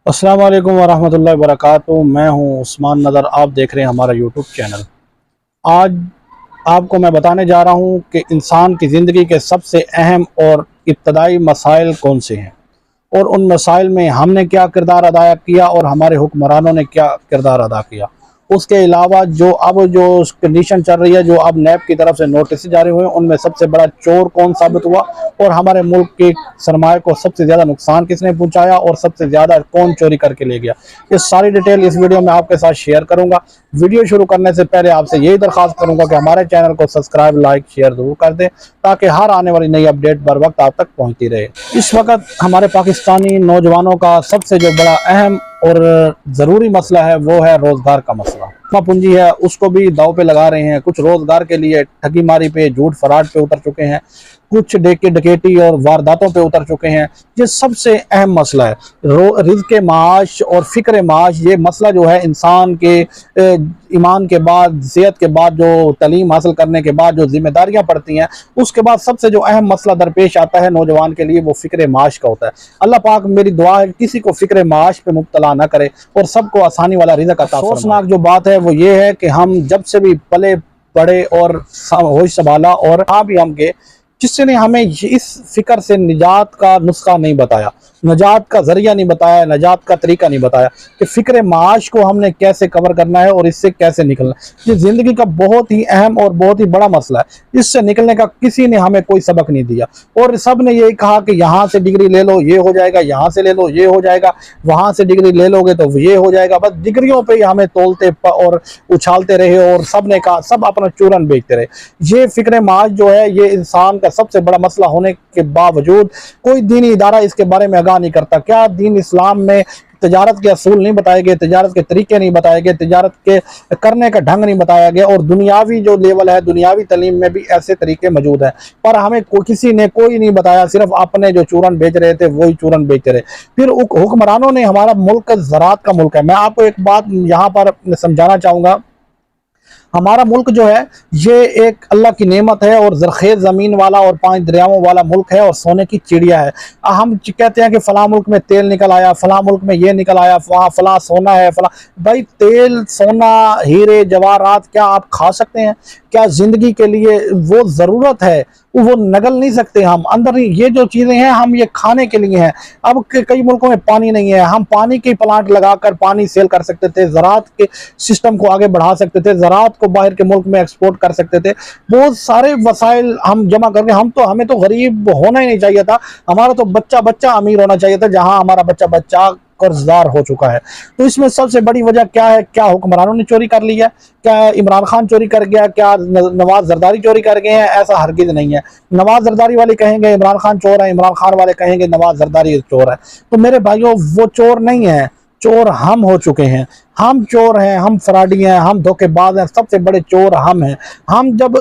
अस्सलाम वालेकुम वरहमतुल्लाहि वबरकातुहू। मैं हूं उस्मान नदर, आप देख रहे हैं हमारा यूट्यूब चैनल। आज आपको मैं बताने जा रहा हूं कि इंसान की ज़िंदगी के सबसे अहम और इब्तदाई मसाइल कौन से हैं और उन मसाइल में हमने क्या किरदार अदा किया और हमारे हुक्मरानों ने क्या किरदार अदा किया। उसके अलावा जो कंडीशन चल रही है, जो अब नैब की तरफ से नोटिस जारी हुए, उनमें सबसे बड़ा चोर कौन साबित हुआ और हमारे मुल्क के सरमाए को सबसे ज़्यादा नुकसान किसने पहुंचाया और सबसे ज़्यादा कौन चोरी करके ले गया। ये सारी डिटेल इस वीडियो में आपके साथ शेयर करूंगा। वीडियो शुरू करने से पहले आपसे यही दरख्वास्त करूंगा कि हमारे चैनल को सब्सक्राइब, लाइक, शेयर ज़रूर कर दें ताकि हर आने वाली नई अपडेट बर वक्त आप तक पहुँचती रहे। इस वक्त हमारे पाकिस्तानी नौजवानों का सबसे जो बड़ा अहम और ज़रूरी मसला है वो है रोज़गार का मसला। पूंजी है उसको भी दाव पे लगा रहे हैं, कुछ रोज़गार के लिए ठगी मारी पे, झूठ फराड पे उतर चुके हैं, कुछ डकैती और वारदातों पे उतर चुके हैं। ये सबसे अहम मसला है। रिज़्क़ माश और फ़िक्र माश, ये मसला जो है इंसान के ईमान के बाद, सेहत के बाद, जो तालीम हासिल करने के बाद जो जिम्मेदारियां पड़ती हैं, उसके बाद सबसे जो अहम मसला दरपेश आता है नौजवान के लिए, वो फ़िक्र माश का होता है। अल्लाह पाक मेरी दुआ है किसी को फ़िक्र माश पे मुब्तला ना करे और सबको आसानी वाला रिज़्क़ अता फरमाए। अफसोसनाक जो बात है वो ये है कि हम जब से भी पले बड़े और होश संभाला और भी हम गए, किसी ने हमें इस फिक्र से निजात का नुस्खा नहीं बताया, नजात का जरिया नहीं बताया, नजात का तरीका नहीं बताया कि फ़िक्र माश को हमने कैसे कवर करना है और इससे कैसे निकलना है। ये ज़िंदगी का बहुत ही अहम और बहुत ही बड़ा मसला है। इससे निकलने का किसी ने हमें कोई सबक नहीं दिया और सब ने यही कहा कि यहाँ से डिग्री ले लो ये हो जाएगा, यहाँ से ले लो ये हो जाएगा, वहाँ से डिग्री ले लोगे तो ये हो जाएगा। बस डिग्रियों पर ही हमें तोलते और उछालते रहे और सब ने कहा, सब अपना चूरन बेचते रहे। ये फ़िक्र माश जो है ये इंसान का सबसे बड़ा मसला होने के बावजूद कोई दीनी इदारा इसके बारे में आगाह नहीं करता। क्या दीन इस्लाम में तिजारत के असूल नहीं बताए गए, तिजारत के तरीके नहीं बताए गए, तिजारत के करने का ढंग नहीं बताया गया और दुनियावी जो लेवल है, दुनियावी तालीम में भी ऐसे तरीके मौजूद हैं, पर हमें किसी ने कोई नहीं बताया। सिर्फ अपने जो चूरन बेच रहे थे वही चूरन बेचते रहे। फिर हुक्मरानों ने, हमारा मुल्क ज़राअत का मुल्क है। मैं आपको एक बात यहाँ पर समझाना चाहूँगा, हमारा मुल्क जो है ये एक अल्लाह की नेमत है और ज़रख़ेज़ ज़मीन वाला और 5 दरियाओं वाला मुल्क है और सोने की चिड़िया है। हम कहते हैं कि फ़लाँ मुल्क में तेल निकल आया, फ़लाँ मुल्क में ये निकल आया, वहाँ फ़लाँ सोना है, फ़लाँ। भाई तेल, सोना, हीरे जवाहरात क्या आप खा सकते हैं? क्या ज़िंदगी के लिए वो ज़रूरत है? वो नगल नहीं सकते हम अंदर नहीं। ये जो चीज़ें हैं हम ये खाने के लिए हैं। अब कई मुल्कों में पानी नहीं है, हम पानी के प्लांट लगाकर पानी सेल कर सकते थे, ज़राअत के सिस्टम को आगे बढ़ा सकते थे, ज़राअत को बाहर के मुल्क में एक्सपोर्ट कर सकते थे। बहुत सारे वसाइल हम जमा करके हमें तो गरीब होना ही नहीं चाहिए था, हमारा तो बच्चा बच्चा अमीर होना चाहिए था, जहाँ हमारा बच्चा बच्चा कर्जदार हो चुका है। तो इसमें सबसे बड़ी वजह क्या है? क्या हुक्मरानों ने चोरी कर ली है? क्या इमरान खान चोरी कर गया? क्या नवाज जरदारी चोरी कर गए हैं? ऐसा हरगिज नहीं है। नवाज जरदारी वाले कहेंगे इमरान खान चोर है, इमरान खान वाले कहेंगे नवाज जरदारी चोर है। तो मेरे भाइयों, वो चोर नहीं है, चोर हम हो चुके हैं। हम चोर हैं, हम फराडी हैं, हम धोखेबाज हैं, सबसे बड़े चोर हम हैं। हम जब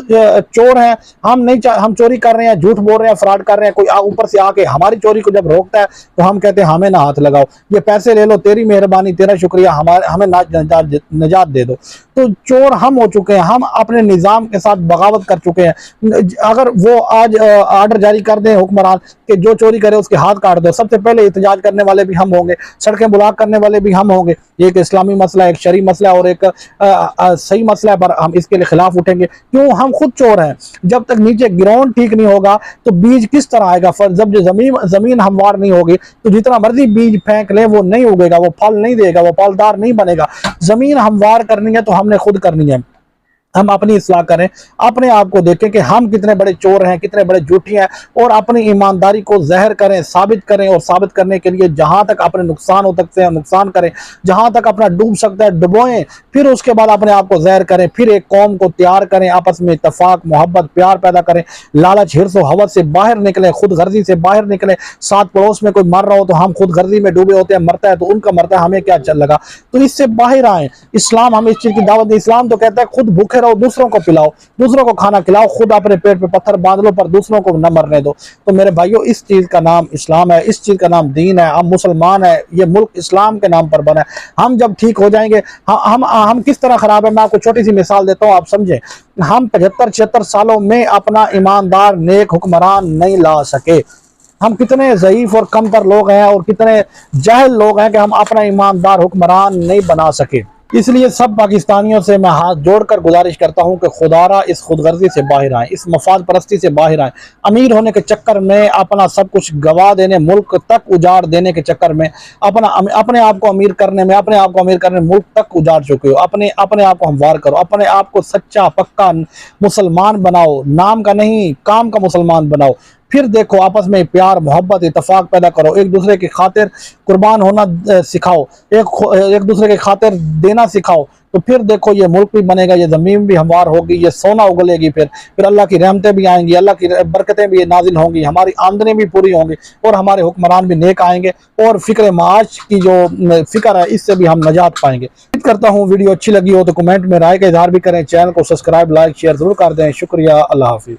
चोर हैं, हम चोरी कर रहे हैं, झूठ बोल रहे हैं, फ्रॉड कर रहे हैं, कोई ऊपर से आके हमारी चोरी को जब रोकता है तो हम कहते हैं हमें ना हाथ लगाओ, ये पैसे ले लो, तेरी मेहरबानी, तेरा शुक्रिया, हमें निजात दे दो। तो चोर हम हो चुके हैं, हम अपने निज़ाम के साथ बगावत कर चुके हैं। अगर वो आज आर्डर जारी कर दें हुक्मरान कि जो चोरी करे उसके हाथ काट दो, सबसे पहले एहतजाज करने वाले भी हम होंगे, सड़कें ब्लॉक करने वाले भी हम होंगे। ये एक इस्लामी मसला, एक शरई मसला और एक सही मसला है, पर हम इसके लिए खिलाफ उठेंगे। क्यों? हम खुद चोर हैं। जब तक नीचे ग्राउंड ठीक नहीं होगा तो बीज किस तरह आएगा? जब जो जमीन हमवार नहीं होगी तो जितना मर्जी बीज फेंक ले वो नहीं उगेगा, वो फल नहीं देगा, वो फलदार नहीं बनेगा। जमीन हमवार करनी है तो हमने खुद करनी है। हम अपनी इस्लाह करें, अपने आप को देखें कि हम कितने बड़े चोर हैं, कितने बड़े झूठी हैं, और अपनी ईमानदारी को ज़हर करें, साबित करें, और साबित करने के लिए जहां तक अपने नुकसान हो सकते हैं नुकसान करें, जहां तक अपना डूब सकता है डुबोएं, फिर उसके बाद अपने आप को ज़हर करें, फिर एक कौम को तैयार करें, आपस में इत्तफाक, मोहब्बत, प्यार पैदा करें, लालच, हिर्स और हवस से बाहर निकलें, खुद गर्जी से बाहर निकलें। साथ पड़ोस में कोई मर रहा हो तो हम खुद गर्जी में डूबे होते हैं, मरता है तो उनका मरता है, हमें क्या चल लगा? तो इससे बाहर आए। इस्लाम हमें इस चीज़ की दावत दे। इस्लाम तो कहता है खुद भूखे रहो, दूसरों को पिलाओ, दूसरों को खाना खिलाओ, खुद अपने पेट पे पत्थर बांध लो पर दूसरों को न मरने दो। तो मेरे भाइयों, इस चीज का नाम इस्लाम है, इस चीज का नाम दीन है। हम मुसलमान है, ये मुल्क इस्लाम के नाम पर बना है। हम जब ठीक हो जाएंगे, हम किस तरह खराब है, मैं आपको छोटी सी मिसाल देता हूँ, आप समझे। हम 75-76 सालों में अपना ईमानदार नेक हुक्मरान नहीं ला सके। ہم کتنے ضعیف اور کمتر لوگ ہیں اور کتنے جاہل لوگ ہیں کہ ہم اپنا ایماندار حکمران نہیں بنا سکے۔ اس لیے سب پاکستانیوں سے میں ہاتھ جوڑ کر گزارش کرتا ہوں کہ خدارا اس خود غرضی سے باہر آئیں، اس مفاد پرستی سے باہر آئیں۔ امیر ہونے کے چکر میں اپنا سب کچھ گوا دینے، ملک تک اجاڑ دینے کے چکر میں، اپنے آپ کو امیر کرنے میں ملک تک اجاڑ چکے ہو۔ اپنے آپ کو ہموار کرو، اپنے آپ کو سچا پکا مسلمان بناؤ، نام کا نہیں کام کا مسلمان بناؤ۔ پھر دیکھو آپس میں پیار محبت اتفاق پیدا کرو، ایک دوسرے کی خاطر قربان ہونا سکھاؤ، ایک دوسرے کی خاطر دینا سکھاؤ، تو پھر دیکھو یہ ملک بھی بنے گا، یہ زمین بھی ہموار ہوگی، یہ سونا اگلے گی، پھر اللہ کی رحمتیں بھی آئیں گی، اللہ کی برکتیں بھی نازل ہوں گی، ہماری آمدنی بھی پوری ہوں گی، اور ہمارے حکمران بھی نیک آئیں گے، اور فکر معاش کی جو فکر ہے اس سے بھی ہم نجات پائیں گے۔ امید کرتا ہوں ویڈیو اچھی لگی ہو تو کمنٹ میں رائے کا اظہار بھی کریں، چینل کو سبسکرائب لائک شیئر ضرور کر دیں۔ شکریہ، اللہ حافظ۔